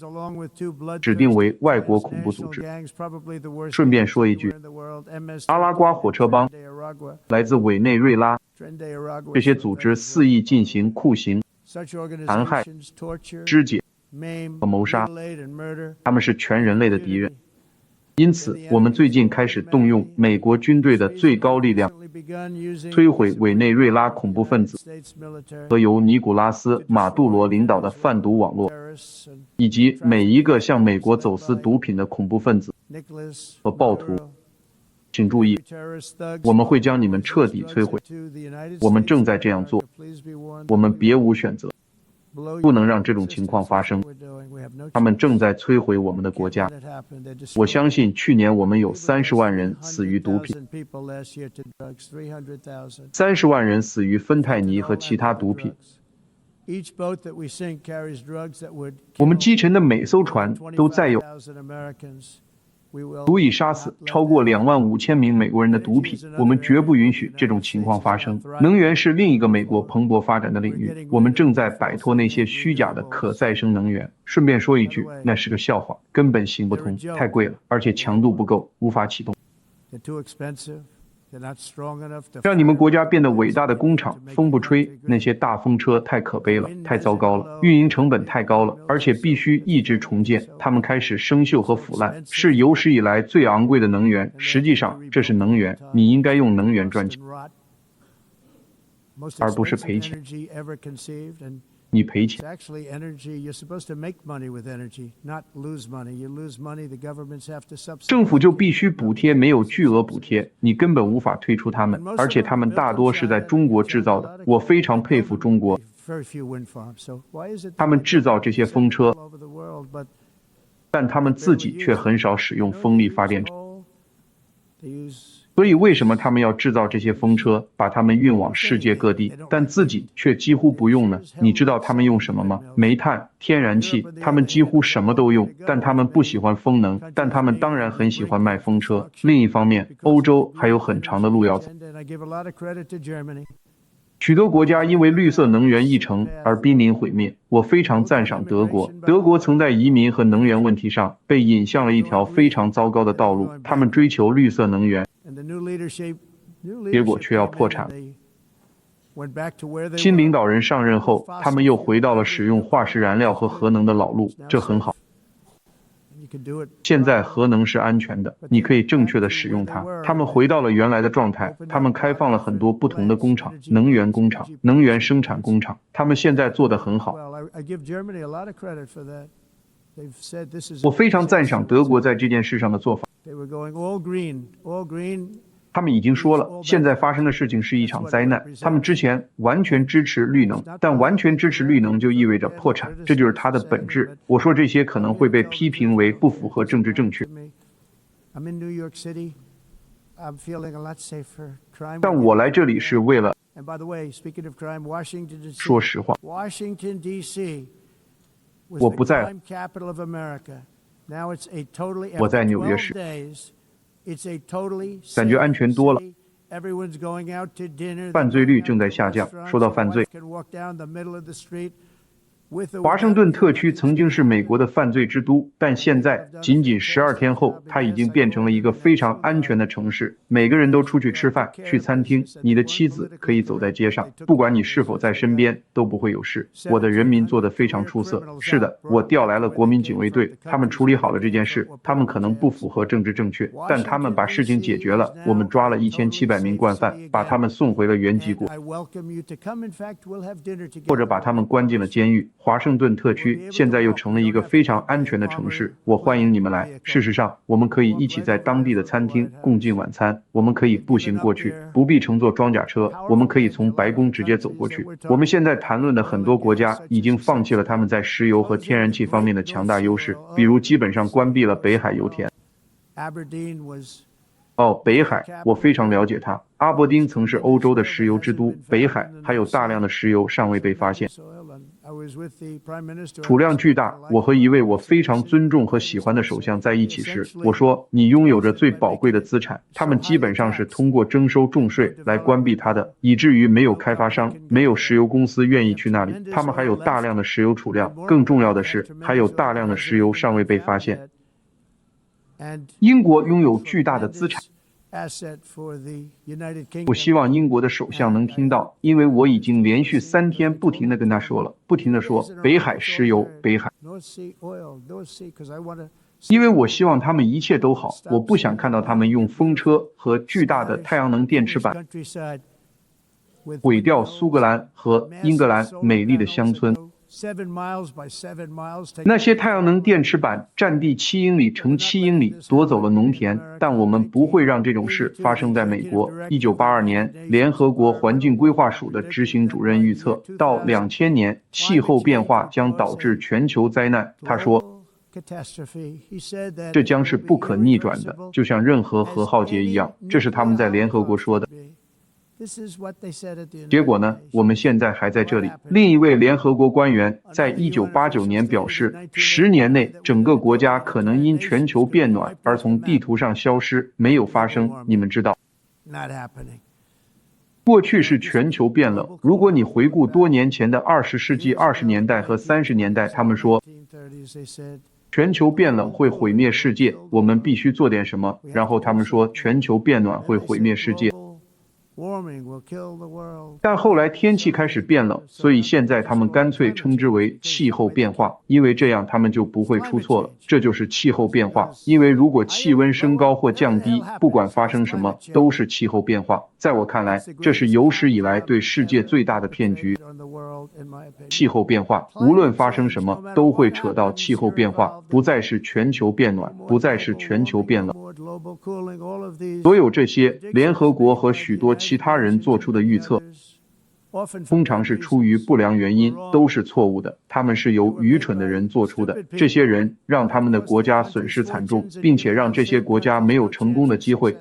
指定为外国恐怖组织。顺便说一句，阿拉瓜火车帮来自委内瑞拉，这些组织肆意进行酷刑、残害、肢解和谋杀，他们是全人类的敌人。因此，我们最近开始动用美国军队的最高力量，摧毁委内瑞拉恐怖分子和由尼古拉斯·马杜罗领导的贩毒网络，以及每一个向美国走私毒品的恐怖分子和暴徒。请注意，我们会将你们彻底摧毁。我们正在这样做，我们别无选择。不能让这种情况发生。他们正在摧毁我们的国家。我相信去年我们有30万人死于毒品，30万人死于芬太尼和其他毒品我们击沉的每艘船都载有足以杀死超过25000名美国人的毒品，我们绝不允许这种情况发生。能源是另一个美国蓬勃发展的领域，我们正在摆脱那些虚假的可再生能源。顺便说一句，那是个笑话，根本行不通，太贵了，而且强度不够，无法启动。让你们国家变得伟大的工厂，风不吹，那些大风车太可悲了，太糟糕了，运营成本太高了，而且必须一直重建，它们开始生锈和腐烂，是有史以来最昂贵的能源。实际上，这是能源，你应该用能源赚钱，而不是赔钱。你赔钱。政府就必须补贴，没有巨额补贴，你根本无法退出他们，而且他们大多是在中国制造的。我非常佩服中国，他们制造这些风车，但他们自己却很少使用风力发电厂。所以为什么他们要制造这些风车，把它们运往世界各地，但自己却几乎不用呢？你知道他们用什么吗？煤炭、天然气，他们几乎什么都用，但他们不喜欢风能，但他们当然很喜欢卖风车。另一方面，欧洲还有很长的路要走。许多国家因为绿色能源议程而濒临毁灭。我非常赞赏德国，德国曾在移民和能源问题上被引向了一条非常糟糕的道路，他们追求绿色能源，结果却要破产了。新领导人上任后，他们又回到了使用化石燃料和核能的老路，这很好。现在核能是安全的，你可以正确的使用它。他们回到了原来的状态，他们开放了很多不同的工厂，能源工厂、能源生产工厂，他们现在做得很好。我非常赞赏德国在这件事上的做法。他们已经说了，现在发生的事情是一场灾难。他们之前完全支持绿能，但完全支持绿能就意味着破产，这就是它的本质。我说这些可能会被批评为不符合政治正确，但我来这里是为了说实话，我不在，我在纽约市。感觉安全多了，犯罪率正在下降。说到犯罪，华盛顿特区曾经是美国的犯罪之都，但现在仅仅12天后，它已经变成了一个非常安全的城市。每个人都出去吃饭，去餐厅，你的妻子可以走在街上，不管你是否在身边，都不会有事。我的人民做得非常出色。是的，我调来了国民警卫队，他们处理好了这件事。他们可能不符合政治正确，但他们把事情解决了。我们抓了1700名惯犯，把他们送回了原籍国，或者把他们关进了监狱。华盛顿特区现在又成了一个非常安全的城市，我欢迎你们来。事实上，我们可以一起在当地的餐厅共进晚餐，我们可以步行过去，不必乘坐装甲车，我们可以从白宫直接走过去。我们现在谈论的很多国家已经放弃了他们在石油和天然气方面的强大优势，比如基本上关闭了北海油田。北海，我非常了解它。阿伯丁曾是欧洲的石油之都，北海还有大量的石油尚未被发现，储量巨大。我和一位我非常尊重和喜欢的首相在一起时，我说你拥有着最宝贵的资产，他们基本上是通过征收重税来关闭它的，以至于没有开发商、没有石油公司愿意去那里。他们还有大量的石油储量，更重要的是，还有大量的石油尚未被发现。英国拥有巨大的资产。我希望英国的首相能听到，因为我已经连续3天不停地跟他说了，不停地说北海石油，北海，因为我希望他们一切都好，我不想看到他们用风车和巨大的太阳能电池板毁掉苏格兰和英格兰美丽的乡村。那些太阳能电池板占地7英里乘7英里，夺走了农田，但我们不会让这种事发生在美国。1982年，联合国环境规划署的执行主任预测，到2000年，气候变化将导致全球灾难。他说，这将是不可逆转的，就像任何核浩劫一样。这是他们在联合国说的。结果呢，我们现在还在这里。另一位联合国官员在1989年表示，10年内整个国家可能因全球变暖而从地图上消失，没有发生。你们知道，过去是全球变冷。如果你回顾多年前的20世纪20年代和30年代，他们说全球变冷会毁灭世界，我们必须做点什么。然后他们说全球变暖会毁灭世界。但后来天气开始变冷，所以现在他们干脆称之为气候变化，因为这样他们就不会出错了。这就是气候变化，因为如果气温升高或降低，不管发生什么，都是气候变化。在我看来，这是有史以来对世界最大的骗局。气候变化，无论发生什么，都会扯到气候变化，不再是全球变暖，不再是全球变冷。所有这些，联合国和许多其他人做出的预测，通常是出于不良原因，都是错误的。他们是由愚蠢的人做出的，这些人让他们的国家损失惨重，并且让这些国家没有成功的机会。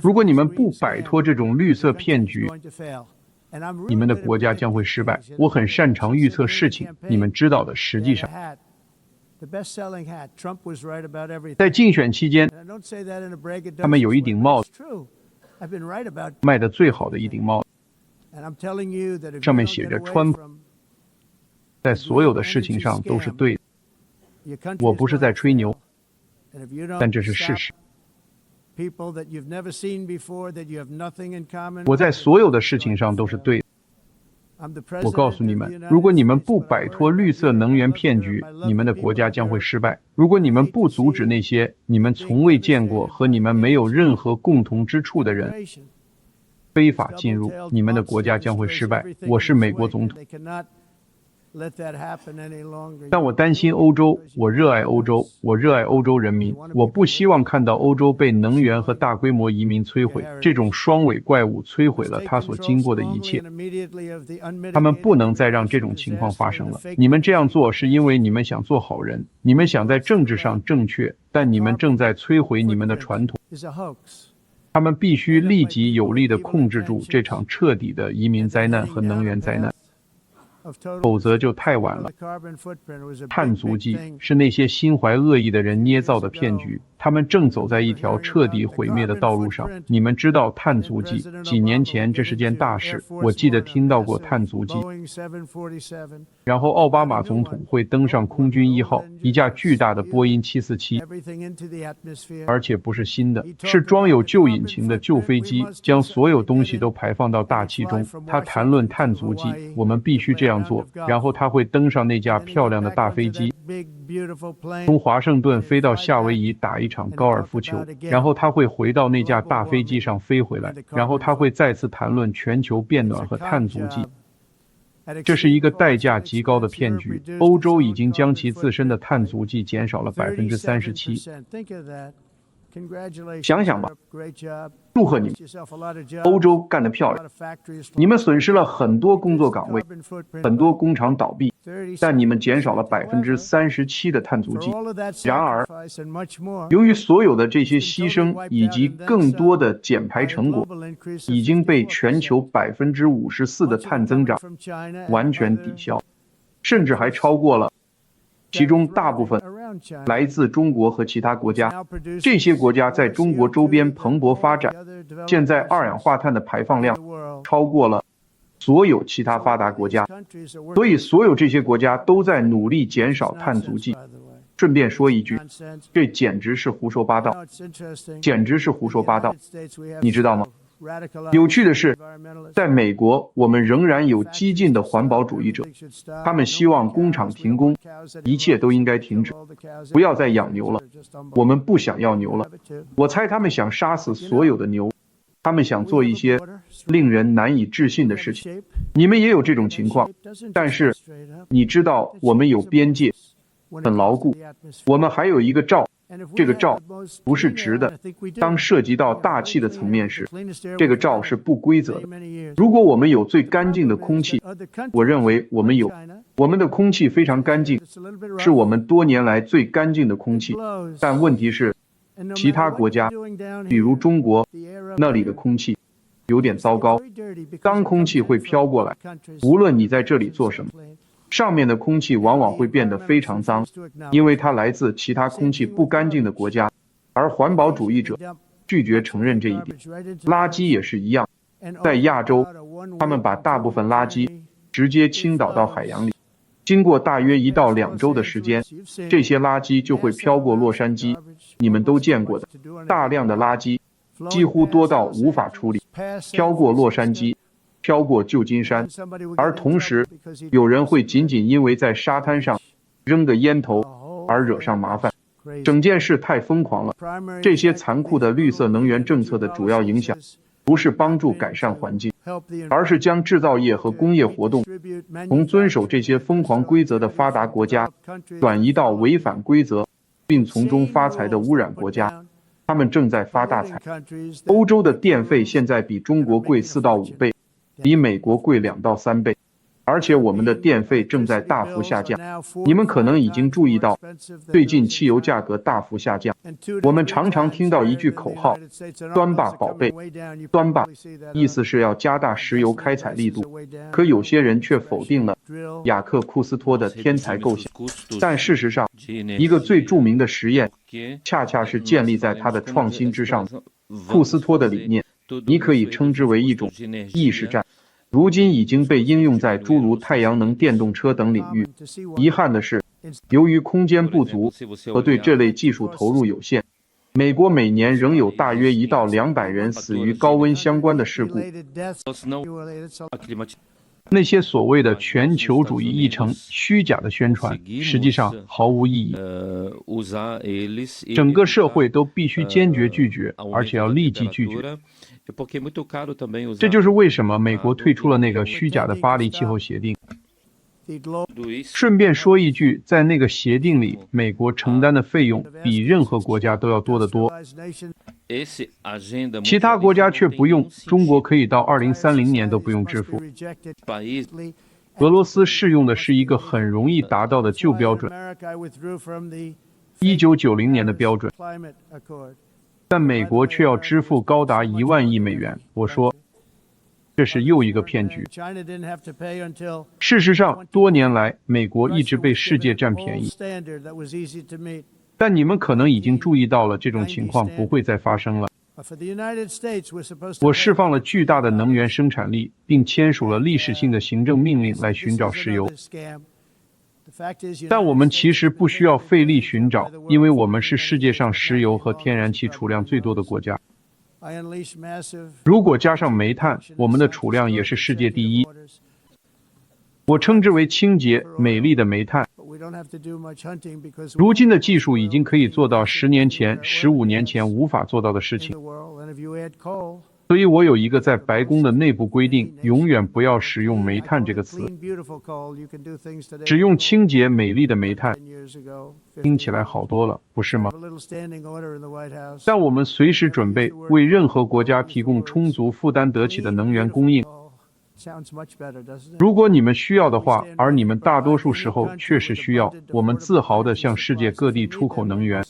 如果你们不摆脱这种绿色骗局，你们的国家将会失败。我很擅长预测事情，你们知道的。实际上，在竞选期间，他们有一顶帽子，卖得最好的一顶帽子，上面写着川普，在所有的事情上都是对的。我不是在吹牛，但这是事实。我在所有的事情上都是对的。我告诉你们，如果你们不摆脱绿色能源骗局，你们的国家将会失败。如果你们不阻止那些你们从未见过和你们没有任何共同之处的人非法进入，你们的国家将会失败。我是美国总统，但我担心欧洲，我热爱欧洲，我热爱欧洲人民，我不希望看到欧洲被能源和大规模移民摧毁。这种双尾怪物摧毁了他所经过的一切，他们不能再让这种情况发生了。你们这样做是因为你们想做好人，你们想在政治上正确，但你们正在摧毁你们的传统。他们必须立即有力地控制住这场彻底的移民灾难和能源灾难，否则就太晚了。碳足迹是那些心怀恶意的人捏造的骗局，他们正走在一条彻底毁灭的道路上。你们知道碳足迹，几年前这是件大事，我记得听到过碳足迹。然后奥巴马总统会登上空军1号，一架巨大的波音747，而且不是新的，是装有旧引擎的旧飞机，将所有东西都排放到大气中。他谈论碳足迹，我们必须这样做。然后他会登上那架漂亮的大飞机，从华盛顿飞到夏威夷打一场高尔夫球，然后他会回到那架大飞机上飞回来，然后他会再次谈论全球变暖和碳足迹。这是一个代价极高的骗局。欧洲已经将其自身的碳足迹减少了37%。想想吧，祝贺你们，欧洲干得漂亮。你们损失了很多工作岗位，很多工厂倒闭，但你们减少了37%的碳足迹。然而，由于所有的这些牺牲以及更多的减排成果，已经被全球54%的碳增长完全抵消，甚至还超过了。其中大部分来自中国和其他国家，这些国家在中国周边蓬勃发展，现在二氧化碳的排放量超过了所有其他发达国家，所以所有这些国家都在努力减少碳足迹。顺便说一句，这简直是胡说八道，简直是胡说八道，你知道吗？有趣的是，在美国，我们仍然有激进的环保主义者，他们希望工厂停工，一切都应该停止，不要再养牛了，我们不想要牛了。我猜他们想杀死所有的牛，他们想做一些令人难以置信的事情。你们也有这种情况，但是你知道我们有边界，很牢固，我们还有一个罩。这个罩不是直的，当涉及到大气的层面时，这个罩是不规则的。如果我们有最干净的空气，我认为我们有，我们的空气非常干净，是我们多年来最干净的空气。但问题是，其他国家，比如中国，那里的空气有点糟糕。当空气会飘过来，无论你在这里做什么，上面的空气往往会变得非常脏，因为它来自其他空气不干净的国家，而环保主义者拒绝承认这一点。垃圾也是一样，在亚洲，他们把大部分垃圾直接倾倒到海洋里，经过大约1到2周的时间，这些垃圾就会飘过洛杉矶，你们都见过的，大量的垃圾几乎多到无法处理，飘过洛杉矶，飘过旧金山，而同时有人会仅仅因为在沙滩上扔个烟头而惹上麻烦。整件事太疯狂了。这些残酷的绿色能源政策的主要影响不是帮助改善环境，而是将制造业和工业活动从遵守这些疯狂规则的发达国家转移到违反规则并从中发财的污染国家。他们正在发大财。欧洲的电费现在比中国贵4到5倍，比美国贵2到3倍，而且我们的电费正在大幅下降。你们可能已经注意到，最近汽油价格大幅下降。我们常常听到一句口号：端吧，宝贝，端吧，意思是要加大石油开采力度。可有些人却否定了雅克·库斯托的天才构想。但事实上，一个最著名的实验恰恰是建立在他的创新之上的。库斯托的理念，你可以称之为一种意识战，如今已经被应用在诸如太阳能电动车等领域。遗憾的是，由于空间不足和对这类技术投入有限，美国每年仍有大约1到200人死于高温相关的事故。那些所谓的全球主义议程虚假的宣传，实际上毫无意义。整个社会都必须坚决拒绝，而且要立即拒绝。这就是为什么美国退出了那个虚假的巴黎气候协定。顺便说一句，在那个协定里，美国承担的费用比任何国家都要多得多，其他国家却不用。中国可以到2030年都不用支付。俄罗斯适用的是一个很容易达到的旧标准，1990年的标准，但美国却要支付高达1万亿美元。我说，这是又一个骗局。事实上，多年来，美国一直被世界占便宜。但你们可能已经注意到了，这种情况不会再发生了。我释放了巨大的能源生产力，并签署了历史性的行政命令来寻找石油。但我们其实不需要费力寻找，因为我们是世界上石油和天然气储量最多的国家。如果加上煤炭，我们的储量也是世界第一。我称之为清洁、美丽的煤炭。如今的技术已经可以做到10年前、15年前无法做到的事情。所以我有一个在白宫的内部规定，永远不要使用煤炭这个词，只用清洁美丽的煤炭。听起来好多了，不是吗？但我们随时准备为任何国家提供充足、负担得起的能源供应。如果你们需要的话，而你们大多数时候确实需要，我们自豪地向世界各地出口能源。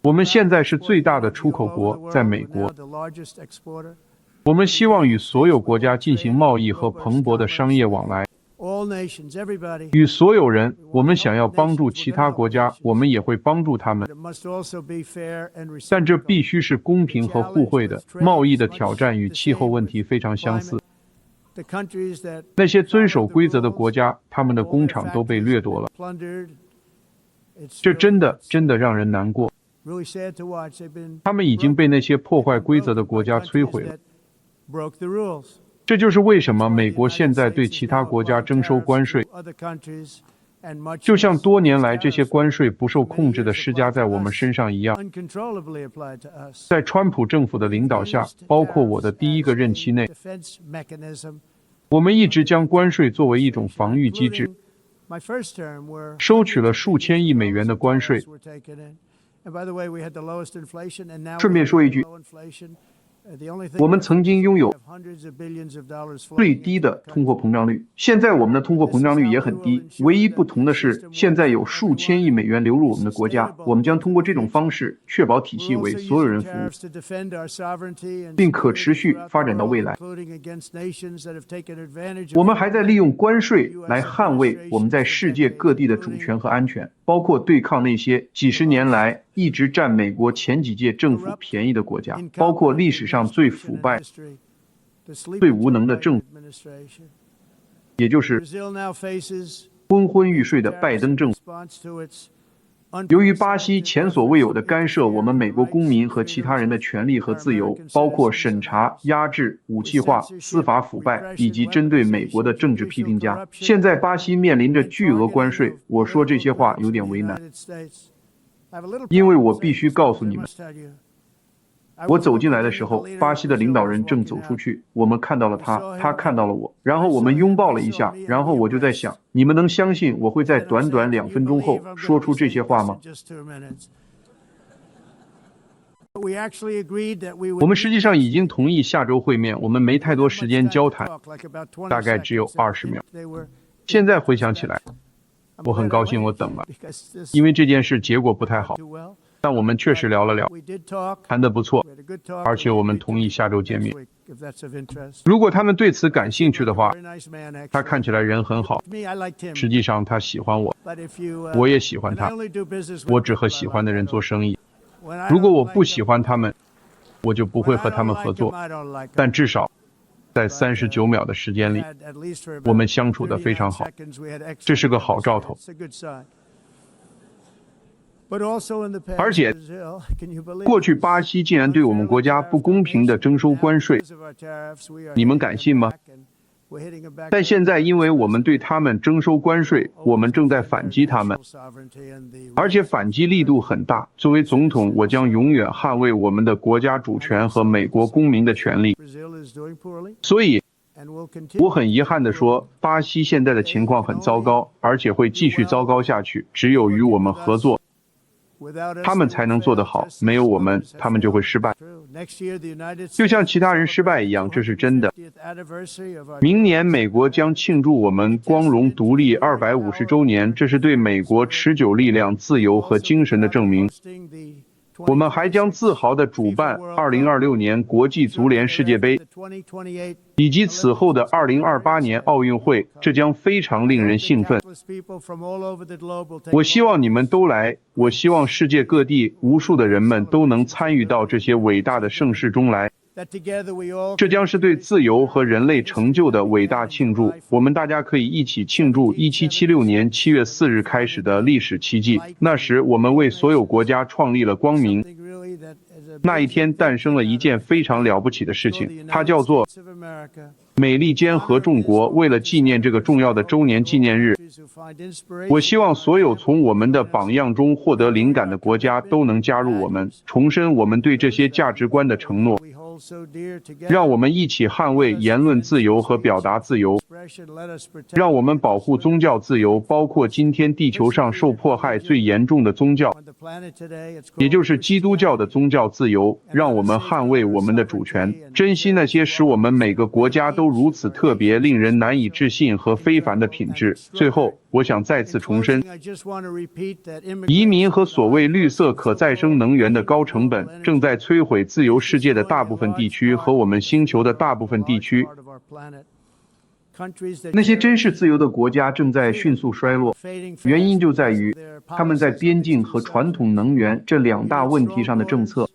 我们现在是最大的出口国，在美国。我们希望与所有国家进行贸易和蓬勃的商业往来。与所有人，我们想要帮助其他国家，我们也会帮助他们。但这必须是公平和互惠的。贸易的挑战与气候问题非常相似。那些遵守规则的国家，他们的工厂都被掠夺了。这真的让人难过。他们已经被那些破坏规则的国家摧毁了。这就是为什么美国现在对其他国家征收关税，就像多年来这些关税不受控制地施加在我们身上一样。在川普政府的领导下，包括我的第一个任期内，我们一直将关税作为一种防御机制，收取了数千亿美元的关税。顺便说一句，我们曾经拥有最低的通货膨胀率，现在我们的通货膨胀率也很低，唯一不同的是，现在有数千亿美元流入我们的国家，我们将通过这种方式确保体系为所有人服务，并可持续发展到未来。我们还在利用关税来捍卫我们在世界各地的主权和安全，包括对抗那些几十年来一直占美国前几届政府便宜的国家，包括历史上最腐败、最无能的政府，也就是昏昏欲睡的拜登政府。由于巴西前所未有的干涉我们美国公民和其他人的权利和自由，包括审查、压制、武器化、司法腐败，以及针对美国的政治批评家。现在巴西面临着巨额关税，我说这些话有点为难，因为我必须告诉你们，我走进来的时候，巴西的领导人正走出去，我们看到了他，他看到了我，然后我们拥抱了一下，然后我就在想，你们能相信我会在短短2分钟后说出这些话吗？我们实际上已经同意下周会面，我们没太多时间交谈，大概只有20秒。现在回想起来，我很高兴我等了，因为这件事结果不太好。但我们确实聊了聊，谈得不错，而且我们同意下周见面。如果他们对此感兴趣的话，他看起来人很好，实际上他喜欢我，我也喜欢他，我只和喜欢的人做生意。如果我不喜欢他们，我就不会和他们合作，但至少在39秒的时间里，我们相处得非常好，这是个好兆头。而且，过去巴西竟然对我们国家不公平地征收关税，你们敢信吗？但现在因为我们对他们征收关税，我们正在反击他们，而且反击力度很大。作为总统，我将永远捍卫我们的国家主权和美国公民的权利。所以，我很遗憾地说，巴西现在的情况很糟糕，而且会继续糟糕下去。只有与我们合作，他们才能做得好，没有我们，他们就会失败。就像其他人失败一样，这是真的。明年美国将庆祝我们光荣独立250周年，这是对美国持久力量、自由和精神的证明。我们还将自豪地主办2026年国际足联世界杯，以及此后的2028年奥运会，这将非常令人兴奋。我希望你们都来，我希望世界各地无数的人们都能参与到这些伟大的盛事中来。这将是对自由和人类成就的伟大庆祝，我们大家可以一起庆祝1776年7月4日开始的历史奇迹。那时我们为所有国家创立了光明，那一天诞生了一件非常了不起的事情，它叫做美利坚合众国。为了纪念这个重要的周年纪念日，我希望所有从我们的榜样中获得灵感的国家都能加入我们，重申我们对这些价值观的承诺。让我们一起捍卫言论自由和表达自由，让我们保护宗教自由，包括今天地球上受迫害最严重的宗教，也就是基督教的宗教自由。让我们捍卫我们的主权，珍惜那些使我们每个国家都如此特别、令人难以置信和非凡的品质。最后，我想再次重申，移民和所谓绿色可再生能源的高成本正在摧毁自由世界的大部分地区和我们星球的大部分地区。那些真是自由的国家正在迅速衰落，原因就在于他们在边境和传统能源这2大问题上的政策。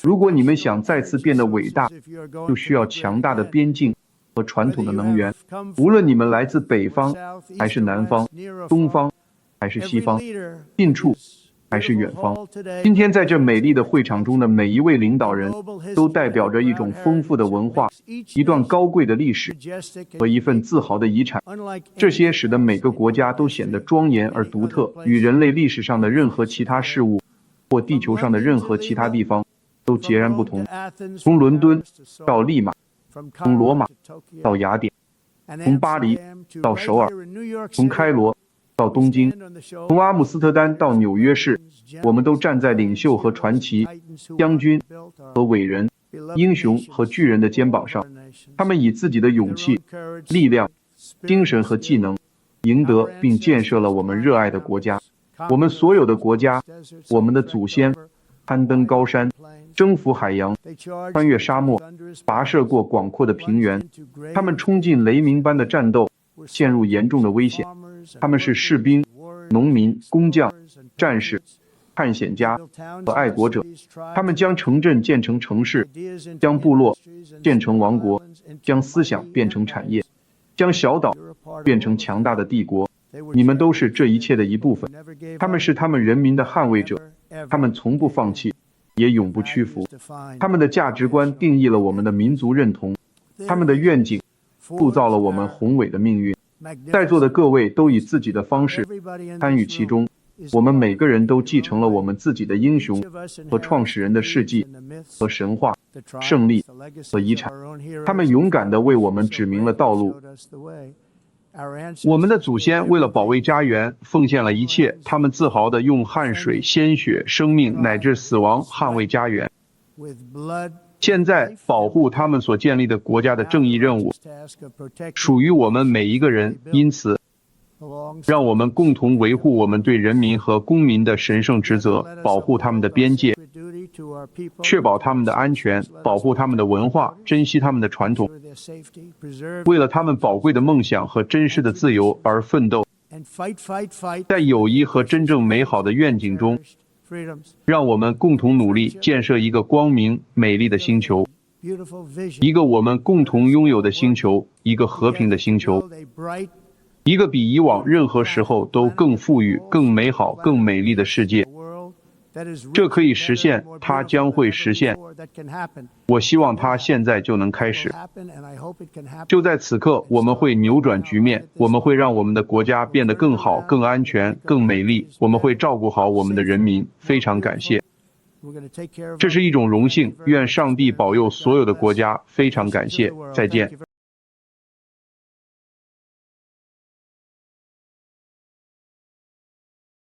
如果你们想再次变得伟大，就需要强大的边境和传统的能源，无论你们来自北方还是南方，东方还是西方，近处还是远方。今天在这美丽的会场中的每一位领导人，都代表着一种丰富的文化，一段高贵的历史和一份自豪的遗产。这些使得每个国家都显得庄严而独特，与人类历史上的任何其他事物或地球上的任何其他地方都截然不同。从伦敦到利马，从罗马到雅典，从巴黎到首尔，从开罗到东京，从阿姆斯特丹到纽约市，我们都站在领袖和传奇、将军和伟人英雄和巨人的肩膀上，他们以自己的勇气、力量、精神和技能，赢得并建设了我们热爱的国家。我们所有的国家，我们的祖先，攀登高山，征服海洋，穿越沙漠，跋涉过广阔的平原。他们冲进雷鸣般的战斗，陷入严重的危险。他们是士兵、农民、工匠、战士、探险家和爱国者。他们将城镇建成城市，将部落建成王国，将思想变成产业，将小岛变成强大的帝国。你们都是这一切的一部分。他们是他们人民的捍卫者，他们从不放弃，也永不屈服。他们的价值观定义了我们的民族认同，他们的愿景塑造了我们宏伟的命运。在座的各位都以自己的方式参与其中，我们每个人都继承了我们自己的英雄和创始人的事迹和神话、胜利和遗产。他们勇敢地为我们指明了道路。我们的祖先为了保卫家园，奉献了一切，他们自豪地用汗水、鲜血、生命乃至死亡捍卫家园。现在，保护他们所建立的国家的正义任务属于我们每一个人，因此，让我们共同维护我们对人民和公民的神圣职责，保护他们的边界，确保他们的安全，保护他们的文化，珍惜他们的传统，为了他们宝贵的梦想和真实的自由而奋斗，在友谊和真正美好的愿景中，让我们共同努力建设一个光明美丽的星球，一个我们共同拥有的星球，一个和平的星球，一个比以往任何时候都更富裕、更美好、更美丽的世界。这可以实现，它将会实现。我希望它现在就能开始。就在此刻，我们会扭转局面，我们会让我们的国家变得更好、更安全、更美丽，我们会照顾好我们的人民。非常感谢。这是一种荣幸，愿上帝保佑所有的国家。非常感谢，再见。